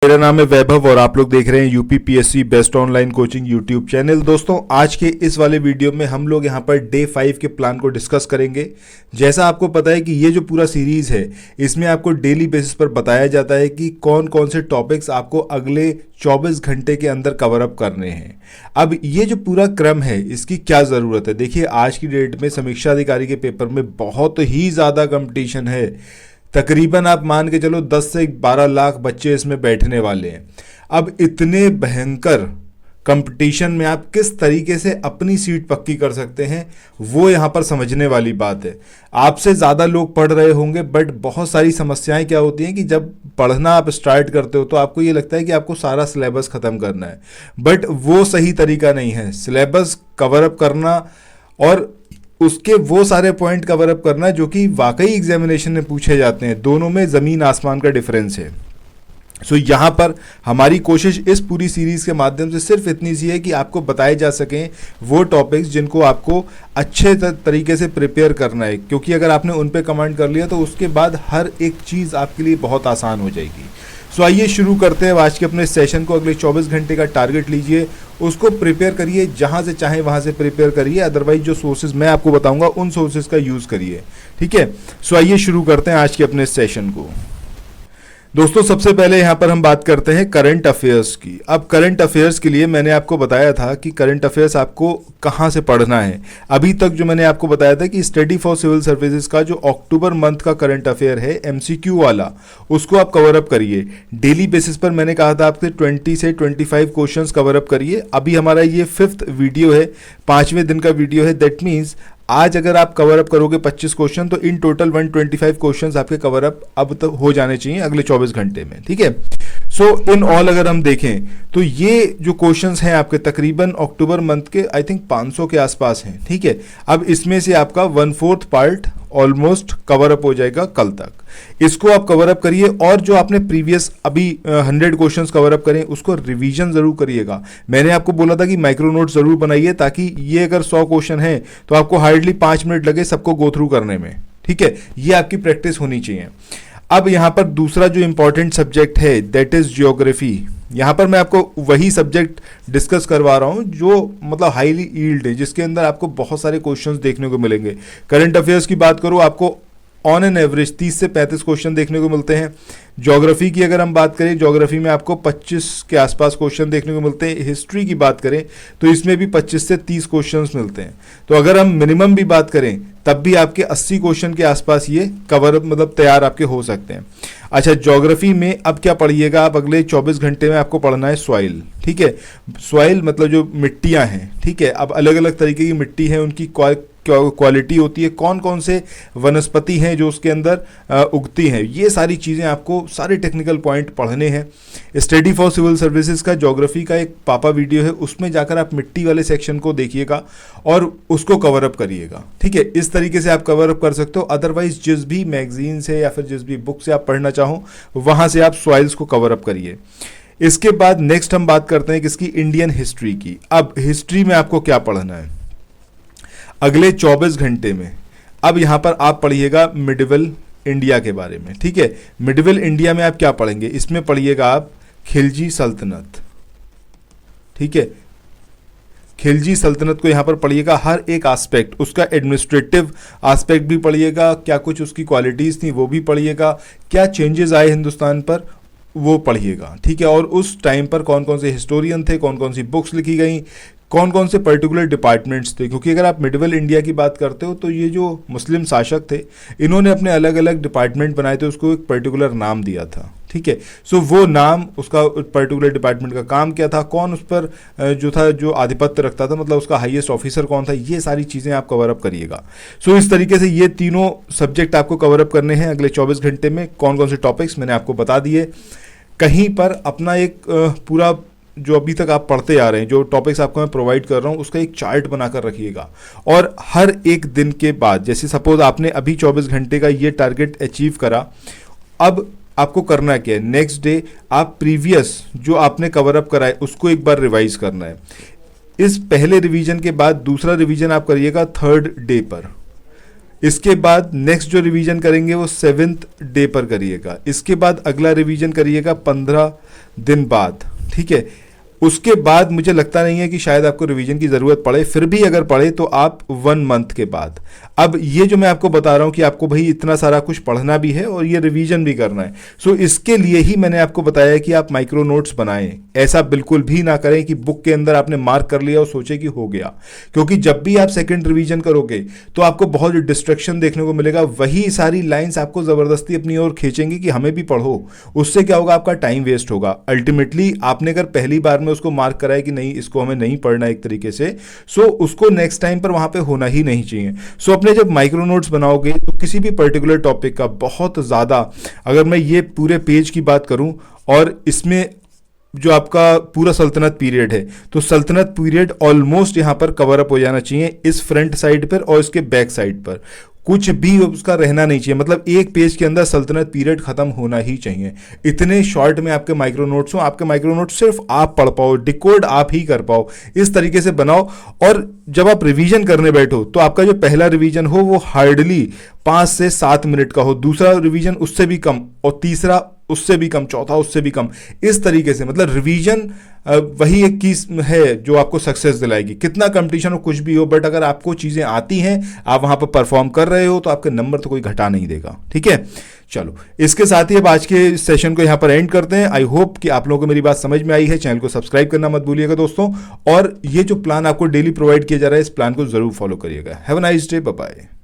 मेरा नाम है वैभव और आप लोग देख रहे हैं UPPSC best online coaching YouTube channel. दोस्तों, आज के इस वाले वीडियो में हम लोग यहाँ पर डे 5 के प्लान को डिस्कस करेंगे। जैसा आपको पता है कि ये जो पूरा सीरीज है इसमें आपको डेली बेसिस पर बताया जाता है कि कौन कौन से टॉपिक्स आपको अगले 24 घंटे के अंदर कवर अप करने हैं। अब ये जो पूरा क्रम है इसकी क्या ज़रूरत है? देखिए, आज की डेट में समीक्षा अधिकारी के पेपर में बहुत ही ज़्यादा कंपटीशन है। तकरीबन आप मान के चलो 10 से 12 लाख बच्चे इसमें बैठने वाले हैं। अब इतने भयंकर कंपटीशन में आप किस तरीके से अपनी सीट पक्की कर सकते हैं, वो यहाँ पर समझने वाली बात है। आपसे ज़्यादा लोग पढ़ रहे होंगे, बट बहुत सारी समस्याएं क्या होती हैं कि जब पढ़ना आप स्टार्ट करते हो तो आपको ये लगता है कि आपको सारा सिलेबस ख़त्म करना है, बट वो सही तरीका नहीं है। सिलेबस कवर अप करना और उसके वो सारे पॉइंट कवर अप करना जो कि वाकई एग्जामिनेशन में पूछे जाते हैं, दोनों में ज़मीन आसमान का डिफरेंस है। सो यहाँ पर हमारी कोशिश इस पूरी सीरीज़ के माध्यम से सिर्फ इतनी सी है कि आपको बताए जा सकें वो टॉपिक्स जिनको आपको अच्छे तरीके से प्रिपेयर करना है, क्योंकि अगर आपने उन पे कमांड कर लिया तो उसके बाद हर एक चीज़ आपके लिए बहुत आसान हो जाएगी। सो आइए शुरू करते हैं आज के अपने सेशन को। अगले 24 घंटे का टारगेट लीजिए, उसको प्रिपेयर करिए, जहाँ से चाहे वहाँ से प्रिपेयर करिए। अदरवाइज जो सोर्सेज मैं आपको बताऊंगा उन सोर्सेज का यूज़ करिए, ठीक है। सो आइए शुरू करते हैं आज के अपने सेशन को। दोस्तों, सबसे पहले यहाँ पर हम बात करते हैं करंट अफेयर्स की। अब करंट अफेयर्स के लिए मैंने आपको बताया था कि करंट अफेयर्स आपको कहाँ से पढ़ना है। अभी तक जो मैंने आपको बताया था कि स्टडी फॉर सिविल सर्विसेज का जो अक्टूबर मंथ का करंट अफेयर है एमसीक्यू वाला, उसको आप कवर अप करिए। डेली बेसिस पर मैंने कहा था आपसे 20 से 25 क्वेश्चंस कवर अप करिए। अभी हमारा ये 5th वीडियो है, 5वें दिन का वीडियो है। दैट मीन्स आज अगर आप कवर अप करोगे 25 क्वेश्चन तो इन टोटल 125 क्वेश्चंस आपके कवर अप अब तक हो जाने चाहिए अगले 24 घंटे में, ठीक है। सो इन ऑल अगर हम देखें तो ये जो क्वेश्चंस हैं आपके तकरीबन अक्टूबर मंथ के आई थिंक 500 के आसपास हैं, ठीक है। अब इसमें से आपका 1/4 पार्ट ऑलमोस्ट कवर अप हो जाएगा कल तक। इसको आप कवर अप करिए और जो आपने प्रीवियस अभी 100 क्वेश्चंस कवर अप करें उसको रिवीजन जरूर करिएगा। मैंने आपको बोला था कि माइक्रो नोट जरूर बनाइए, ताकि ये अगर 100 क्वेश्चन है तो आपको हार्डली 5 मिनट लगे सबको गो थ्रू करने में, ठीक है। ये आपकी प्रैक्टिस होनी चाहिए। अब यहाँ पर दूसरा जो इंपॉर्टेंट सब्जेक्ट है दैट इज ज्योग्राफी। यहाँ पर मैं आपको वही सब्जेक्ट डिस्कस करवा रहा हूँ जो मतलब हाईली ईल्ड है, जिसके अंदर आपको बहुत सारे क्वेश्चंस देखने को मिलेंगे। करंट अफेयर्स की बात करूँ, आपको ऑन एन एवरेज 30 से 35 क्वेश्चन देखने को मिलते हैं। ज्योग्राफी की अगर हम बात करें, ज्योग्राफी में आपको 25 के आसपास क्वेश्चन देखने को मिलते हैं। हिस्ट्री की बात करें तो इसमें भी 25 से 30 क्वेश्चंस मिलते हैं। तो अगर हम मिनिमम भी बात करें तब भी आपके 80 क्वेश्चन के आसपास ये कवर मतलब तैयार आपके हो सकते हैं। अच्छा, ज्योग्राफी में अब क्या पढ़िएगा आप, अगले 24 घंटे में आपको पढ़ना है सॉइल, ठीक है। सॉइल मतलब जो मिट्टियाँ हैं, ठीक है। अब अलग अलग तरीके की मिट्टी है, उनकी क्वालिटी होती है, कौन कौन से वनस्पति हैं जो उसके अंदर उगती हैं, ये सारी चीज़ें आपको सारे टेक्निकल पॉइंट पढ़ने हैं। स्टडी फॉर सिविल सर्विसेज का ज्योग्राफी का एक पापा वीडियो है, उसमें जाकर आप मिट्टी वाले सेक्शन को देखिएगा और उसको कवर अप करिएगा, ठीक है। इस तरीके से आप कवर अप कर सकते हो। अदरवाइज जिस भी मैगजीन से या फिर जिस भी बुक से आप पढ़ना चाहो वहाँ से आप सॉइल्स को कवर अप करिए। इसके बाद नेक्स्ट हम बात करते हैं किसकी, इंडियन हिस्ट्री की। अब हिस्ट्री में आपको क्या पढ़ना है अगले 24 घंटे में। अब यहाँ पर आप पढ़िएगा मिडिवल इंडिया के बारे में, ठीक है। मिडिवल इंडिया में आप क्या पढ़ेंगे, इसमें पढ़िएगा आप खिलजी सल्तनत, ठीक है। खिलजी सल्तनत को यहाँ पर पढ़िएगा, हर एक एस्पेक्ट उसका, एडमिनिस्ट्रेटिव एस्पेक्ट भी पढ़िएगा, क्या कुछ उसकी क्वालिटीज़ थी वो भी पढ़िएगा, क्या चेंजेस आए हिंदुस्तान पर वो पढ़िएगा, ठीक है। और उस टाइम पर कौन कौन से हिस्टोरियन थे, कौन कौन सी बुक्स लिखी गई, कौन कौन से पर्टिकुलर डिपार्टमेंट्स थे। क्योंकि अगर आप मिडिवल इंडिया की बात करते हो तो ये जो मुस्लिम शासक थे इन्होंने अपने अलग अलग डिपार्टमेंट बनाए थे, उसको एक पर्टिकुलर नाम दिया था, ठीक है। सो वो नाम, उसका पर्टिकुलर डिपार्टमेंट का काम क्या था, कौन उस पर जो था जो आधिपत्य रखता था, मतलब उसका हाईएस्ट ऑफिसर कौन था, ये सारी चीज़ें आप कवर अप करिएगा। सो इस तरीके से ये तीनों सब्जेक्ट आपको कवर अप करने हैं अगले 24 घंटे में। कौन कौन से टॉपिक्स मैंने आपको बता दिए। कहीं पर अपना एक पूरा जो अभी तक आप पढ़ते आ रहे हैं, जो टॉपिक्स आपको मैं प्रोवाइड कर रहा हूँ उसका एक चार्ट बनाकर रखिएगा। और हर एक दिन के बाद, जैसे सपोज आपने अभी 24 घंटे का ये टारगेट अचीव करा, अब आपको करना क्या है, नेक्स्ट डे आप प्रीवियस जो आपने कवर अप करा है उसको एक बार रिवाइज करना है। इस पहले रिवीजन के बाद दूसरा रिवीजन आप करिएगा 3rd डे पर। इसके बाद नेक्स्ट जो रिवीजन करेंगे वो 7th डे पर करिएगा। इसके बाद अगला रिवीजन करिएगा 15 दिन बाद, ठीक है। उसके बाद मुझे लगता नहीं है कि शायद आपको रिवीजन की ज़रूरत पड़े, फिर भी अगर पड़े तो आप 1 मंथ के बाद। अब ये जो मैं आपको बता रहा हूँ कि आपको भाई इतना सारा कुछ पढ़ना भी है और ये रिवीजन भी करना है, सो इसके लिए ही मैंने आपको बताया कि आप माइक्रो नोट्स बनाएं। ऐसा बिल्कुल भी ना करें कि बुक के अंदर आपने मार्क कर लिया और सोचे कि हो गया, क्योंकि जब भी आप सेकेंड रिवीजन करोगे तो आपको बहुत डिस्ट्रैक्शन देखने को मिलेगा। वही सारी लाइन्स आपको ज़बरदस्ती अपनी ओर खींचेंगी कि हमें भी पढ़ो। उससे क्या होगा, आपका टाइम वेस्ट होगा। अल्टीमेटली आपने अगर पहली बार में उसको मार्क करा है कि नहीं इसको हमें नहीं पढ़ना एक तरीके से, सो उसको नेक्स्ट टाइम पर वहां पे होना ही नहीं चाहिए। सो अपने जब माइक्रो नोट्स बनाओगे तो किसी भी पर्टिकुलर टॉपिक का बहुत ज़्यादा, अगर मैं ये पूरे पेज की बात करूं और इसमें जो आपका पूरा सल्तनत पीरियड है, तो सल्तनत पीरियड ऑलमोस्ट यहां पर कवर अप हो जाना चाहिए इस फ्रंट साइड पर और इसके बैक साइड पर। कुछ भी उसका रहना नहीं चाहिए, मतलब एक पेज के अंदर सल्तनत पीरियड खत्म होना ही चाहिए। इतने शॉर्ट में आपके माइक्रो नोट्स हो, आपके माइक्रो नोट्स सिर्फ आप पढ़ पाओ, डिकोड आप ही कर पाओ, इस तरीके से बनाओ। और जब आप रिवीजन करने बैठो तो आपका जो पहला रिवीजन हो वो हार्डली 5 से 7 मिनट का हो, दूसरा रिवीजन उससे भी कम, और तीसरा उससे भी कम, चौथा उससे भी कम। इस तरीके से मतलब रिवीजन वही एक चीज है जो आपको सक्सेस दिलाएगी। कितना कंपटीशन हो कुछ भी हो, बट अगर आपको चीजें आती हैं, आप वहां पर परफॉर्म कर रहे हो, तो आपके नंबर तो कोई घटा नहीं देगा, ठीक है। चलो, इसके साथ ही अब आज के सेशन को यहां पर एंड करते हैं। आई होप कि आप लोगों को मेरी बात समझ में आई है। चैनल को सब्सक्राइब करना मत भूलिएगा दोस्तों, और ये जो प्लान आपको डेली प्रोवाइड किया जा रहा है, इस प्लान को जरूर फॉलो करिएगा। Have a nice day, bye bye.